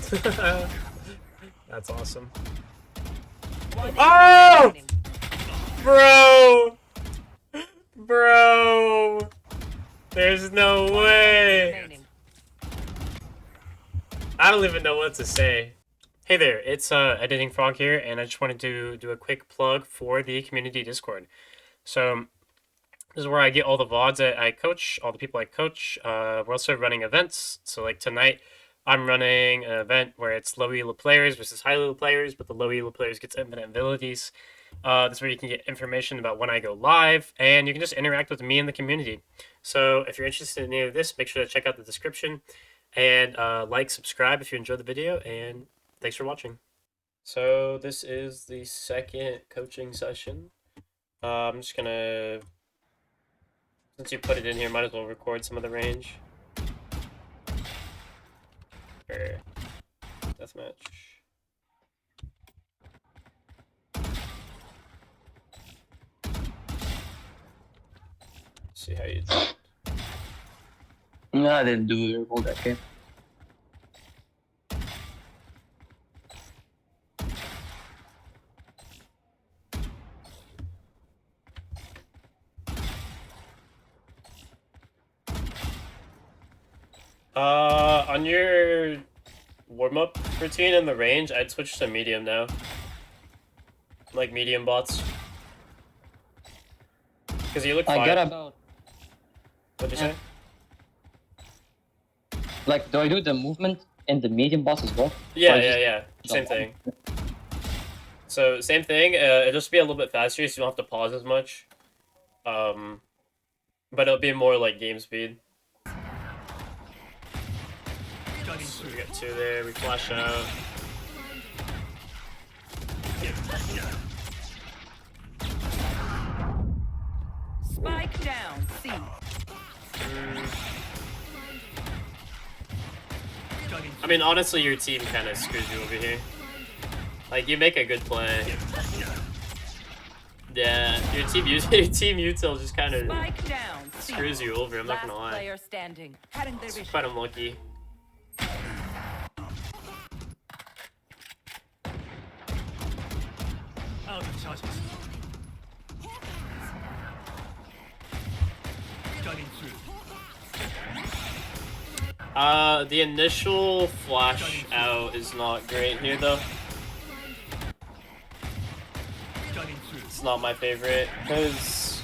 That's awesome. Oh! Bro! Bro! There's no way! I don't even know what to say. Hey there, it's Editing Frog here, and I just wanted to do a quick plug for the community Discord. So, this is where I get all the VODs that I coach, all the people I coach. We're also running events. So, like tonight, I'm running an event where it's low elo players versus high elo players, but the low elo players gets infinite abilities. This is where you can get information about when I go live, and you can just interact with me in the community. So, if you're interested in any of this, make sure to check out the description. And like, subscribe if you enjoyed the video, and thanks for watching. So this is the second coaching session. I'm just gonna, since you put it in here, might as well record some of the range. Or deathmatch. See how you do. No, I didn't do all that game. On your warm-up routine in the range, I'd switch to medium now. Like medium bots. Because you look fine. I get about... What'd you say? Like, do I do the movement in the medium boss as well? Yeah. Same thing. So, same thing. It'll just be a little bit faster, so you don't have to pause as much. But it'll be more like game speed. So we got two there, we flash out. Spike down, C. I mean, honestly, your team kind of screws you over here. Like, you make a good play. Yeah, your team util just kind of screws you over, I'm not gonna lie. It's quite unlucky. The initial flash out is not great here though. It's not my favorite, because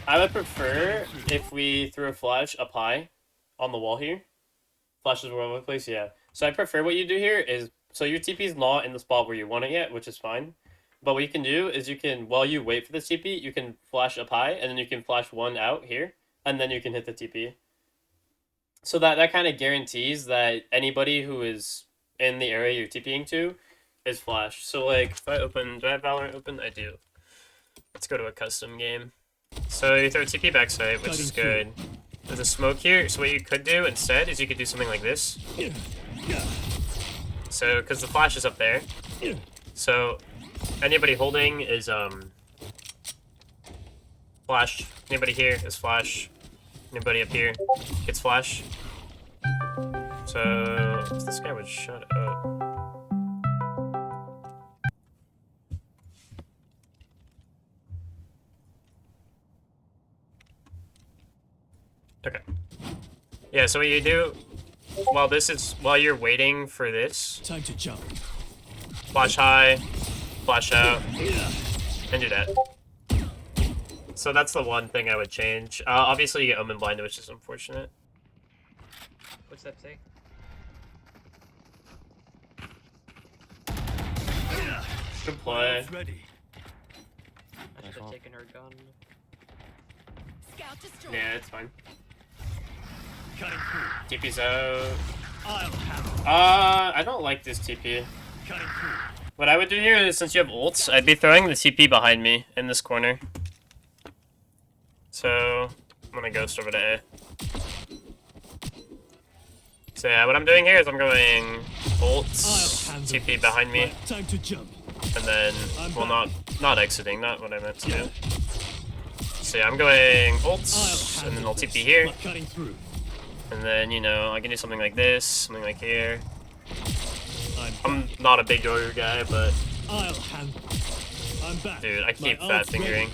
I would prefer if we threw a flash up high on the wall here. Flashes were all over the place, yeah. So I prefer what you do here is, so your TP is not in the spot where you want it yet, which is fine. But what you can do is you can, while you wait for the TP, you can flash up high, and then you can flash one out here, and then you can hit the TP. So that kind of guarantees that anybody who is in the area you're TPing to is flashed. So like, if I open, do I have Valorant open? I do. Let's go to a custom game. So you throw TP backside, which is good. There's a smoke here, so what you could do instead is you could do something like this. So, because the flash is up there. So, anybody holding is, flash. Anybody here is flash. Anybody up here gets flash. So, if this guy would shut up. Okay. Yeah, so what you do while you're waiting for this, time to jump. Flash high, flash out, and do that. So that's the one thing I would change. Obviously you get Omen Blind, which is unfortunate. What's that say? Good play. Ready. I should have taken her gun. Yeah, it's fine. Cutting through. TP's out. I'll have it. I don't like this TP. Cutting through. What I would do here is, since you have ults, I'd be throwing the TP behind me in this corner. So, I'm gonna ghost over to A. So yeah, what I'm doing here is I'm going ults, TP behind me, Time to jump. and then, well, not exiting, not what I meant to do. So yeah, I'm going ults, and then I'll TP here. Cutting through. And then, you know, I can do something like this, something like here. I'm back. not a big Yoru guy, but I'll handle. I'm back. dude, I keep My fat ult's ready. fingering.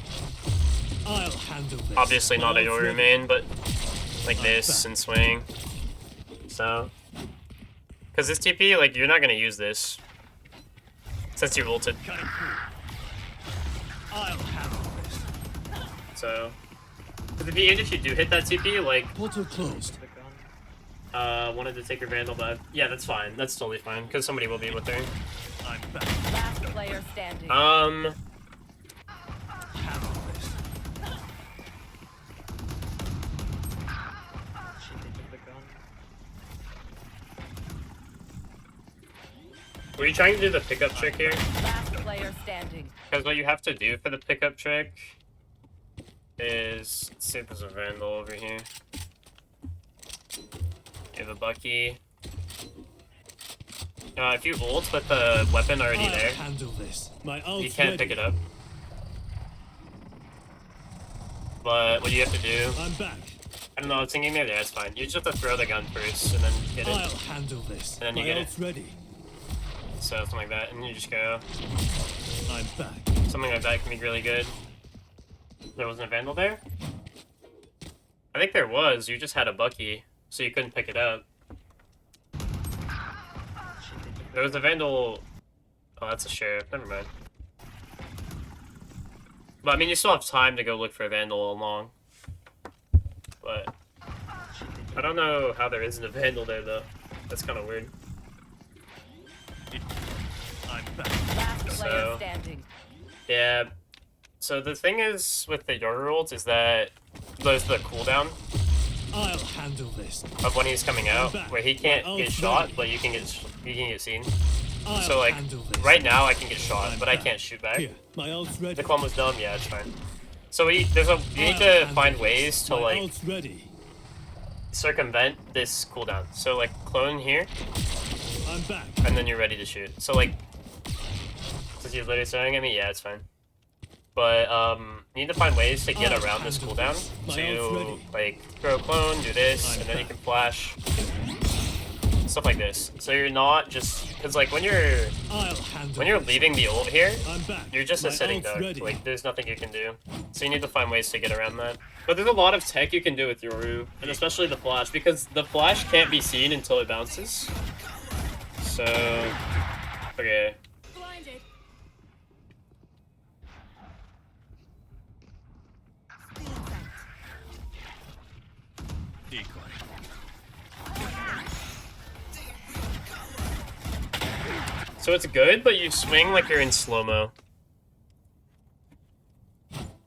I'll handle this. Obviously My not a ult's Yoru ready. main, but like I'm this back. and swing. So, because this TP, like, you're not gonna use this since you're ulted. Cutting through. I'll handle this. So, but if you do hit that TP, like, Portal closed. The gun. wanted to take your Vandal, but yeah, that's fine. That's totally fine because somebody will be with her. I'm back. Last player standing. Handle this. She taking the gun. Were you trying to do the pickup trick here? Last player standing. Because what you have to do for the pickup trick is, let's see if there's a Vandal over here. You have a Bucky. If you ult with the weapon already I'll there, handle this. My ult's you can't ready. pick it up. But what you have to do, I'm back. I don't know, it's thinking there, that's fine. You just have to throw the gun first and then get I'll it. handle this. And then you My get it. ult's ready. So something like that, and you just go. I'm back. Something like that can be really good. There wasn't a Vandal there? I think there was, you just had a Bucky, so you couldn't pick it up. She taking There was a Vandal. Oh, that's a sheriff. Never mind. But I mean, you still have time to go look for a Vandal along. But I don't know how there isn't a Vandal there though. That's kind of weird. I'm back. Last player So- standing. Yeah. So the thing is with the Yoru ult is that there's the cooldown I'll handle this. of when he's coming out, where he can't My get ult's shot, ready. but you can get seen. I'll So like handle this. right now I can get shot, I'm but I back. can't shoot back. Here, my ult's ready. The clone was dumb. Yeah, it's fine. So you need I'll to handle find this. ways to My like ult's ready. circumvent this cooldown. So like clone here, I'm back. and then you're ready to shoot. So like, since he's literally staring at me, yeah, it's fine. But you need to find ways to get I'll around this handle cooldown this. My ult's to ready. like throw a clone, do this, I'm and then you back. can flash. Stuff like this. So you're not just because like when you're I'll handle this. leaving the ult here, I'm back. you're just a My sitting ult's duck. ready. Like there's nothing you can do. So you need to find ways to get around that. But there's a lot of tech you can do with Yoru, and especially the flash, because the flash can't be seen until it bounces. So okay. Blinded. Decoy. So it's good, but you swing like you're in slow-mo.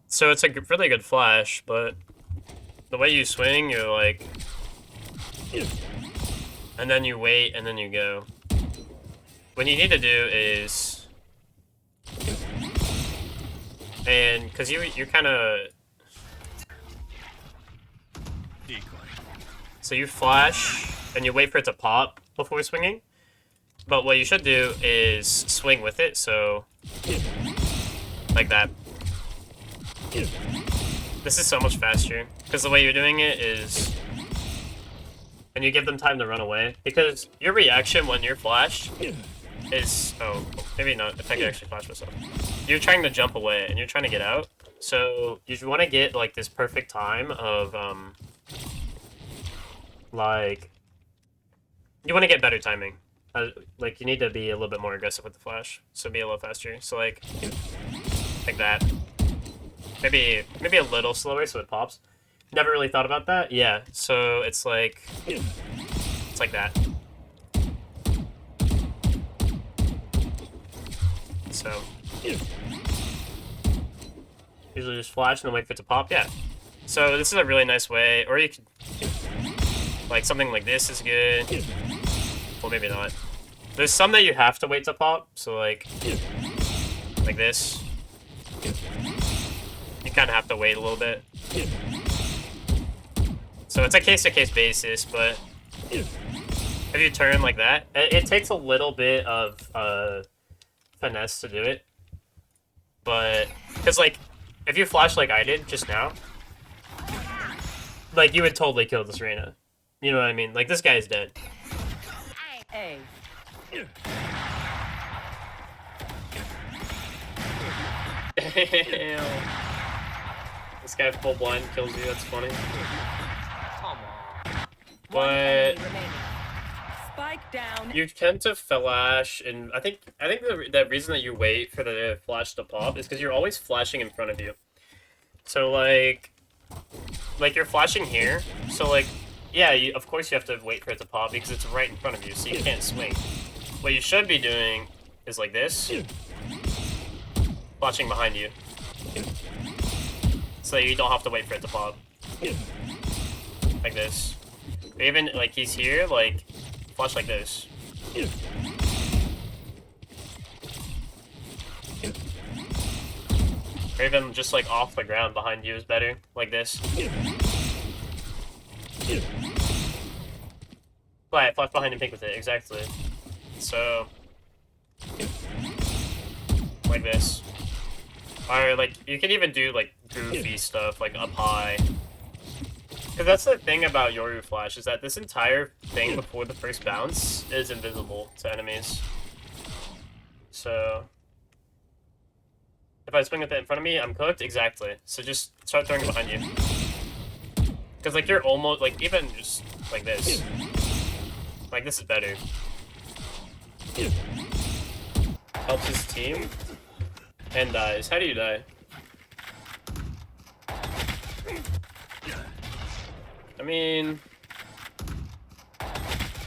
So it's a really good flash, but the way you swing, you're like... And then you wait, and then you go. What you need to do is... And, because you're kind of... Decoy. So you flash, and you wait for it to pop before swinging. But what you should do is swing with it, so... Like that. This is so much faster, because the way you're doing it is... And you give them time to run away. Because your reaction when you're flashed is... Oh, maybe not, if I could actually flash myself. You're trying to jump away, and you're trying to get out. So you want to get, like, this perfect time of, like... You want to get better timing. Like, you need to be a little bit more aggressive with the flash. So be a little faster. So, like that. Maybe a little slower so it pops. Never really thought about that. Yeah, so it's like that. So usually just flash and then wait for it to pop. Yeah. So this is a really nice way, or you could like something like this is good. Well, maybe not. There's some that you have to wait to pop. So like this. You kind of have to wait a little bit. So it's a case-to-case basis, but if you turn like that, it takes a little bit of finesse to do it. But, because like, if you flash like I did just now, like you would totally kill this Reyna. You know what I mean? Like, this guy's dead. A. Damn. This guy full blind kills you, that's funny. Come on. One But enemy remaining. Spike down. you tend to flash, and I think the reason that you wait for the flash to pop is because you're always flashing in front of you. So like you're flashing here, so like, yeah, of course you have to wait for it to pop because it's right in front of you, so you can't swing. What you should be doing is like this, flashing behind you, so you don't have to wait for it to pop. Like this. Or even like he's here, like flash like this. Or even just like off the ground behind you is better, like this. Flash behind and pink with it, exactly. So, like this. Or like, you can even do like goofy stuff, like up high. Because that's the thing about Yoru Flash, is that this entire thing before the first bounce is invisible to enemies. So, if I swing with it in front of me, I'm cooked? Exactly. So just start throwing it behind you. Because like you're almost, like even just like this. Like this is better. Helps his team. And dies. How do you die? I mean,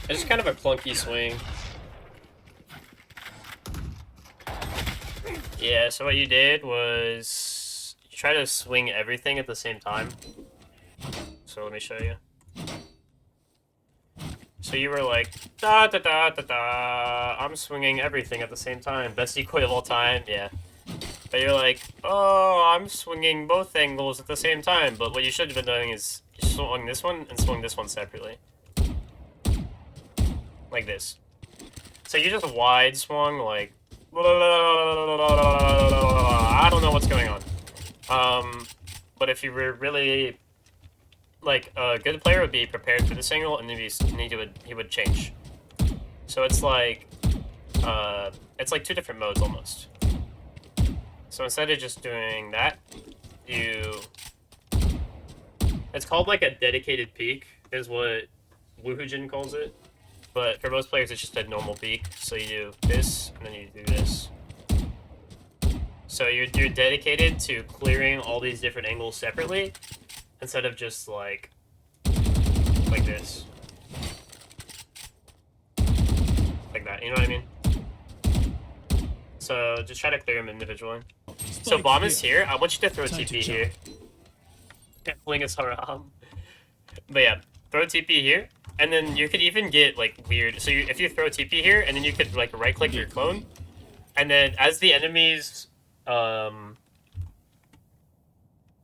it's just kind of a clunky swing. Yeah, so what you did was you try to swing everything at the same time. So let me show you. So you were like, da da da da da, I'm swinging everything at the same time. Best decoy of all time, yeah. But you're like, oh, I'm swinging both angles at the same time. But what you should have been doing is you swung this one and swung this one separately. Like this. So you just wide swung, like, I don't know what's going on. But if you were really, like, a good player would be prepared for this angle, and then he would change. So it's like two different modes almost. So instead of just doing that, it's called like a dedicated peek, is what Woohoojin calls it. But for most players, it's just a normal peek. So you do this, and then you do this. So you're dedicated to clearing all these different angles separately, instead of just like this. Like that, you know what I mean? So just try to clear them individually. So bomb is here. I want you to throw TP here. Fling is haram. But yeah, throw TP here. And then you could even get like weird. So if you throw TP here, and then you could like right click your clone. And then as the enemies, not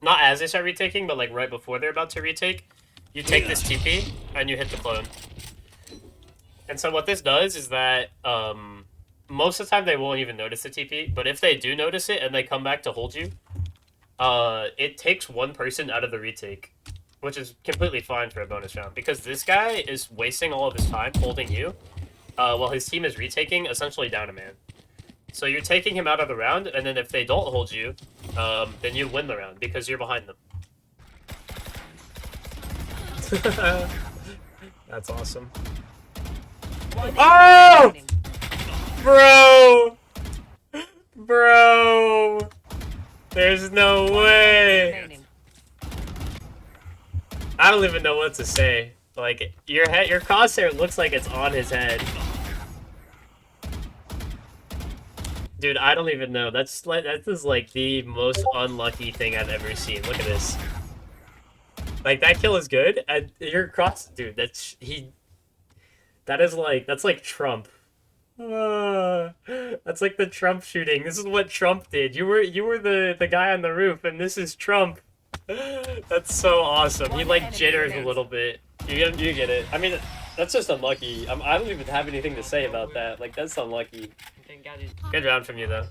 as they start retaking, but like right before they're about to retake, you take this TP and you hit the clone. And so what this does is that most of the time they won't even notice the TP, but if they do notice it and they come back to hold you, it takes one person out of the retake, which is completely fine for a bonus round, because this guy is wasting all of his time holding you, while his team is retaking, essentially down a man. So you're taking him out of the round, and then if they don't hold you, then you win the round, because you're behind them. That's awesome. Oh! Bro! Bro! There's no way! I don't even know what to say. Like, your crosshair looks like it's on his head. Dude, I don't even know. That is like the most unlucky thing I've ever seen. Look at this. Like, that kill is good, and your dude, that's like Trump. That's like the Trump shooting. This is what Trump did. You were the guy on the roof, and this is Trump. That's so awesome. He like jitters a little bit. You get it. I mean, that's just unlucky. I don't even have anything to say about that. Like, that's unlucky. Good round from you though.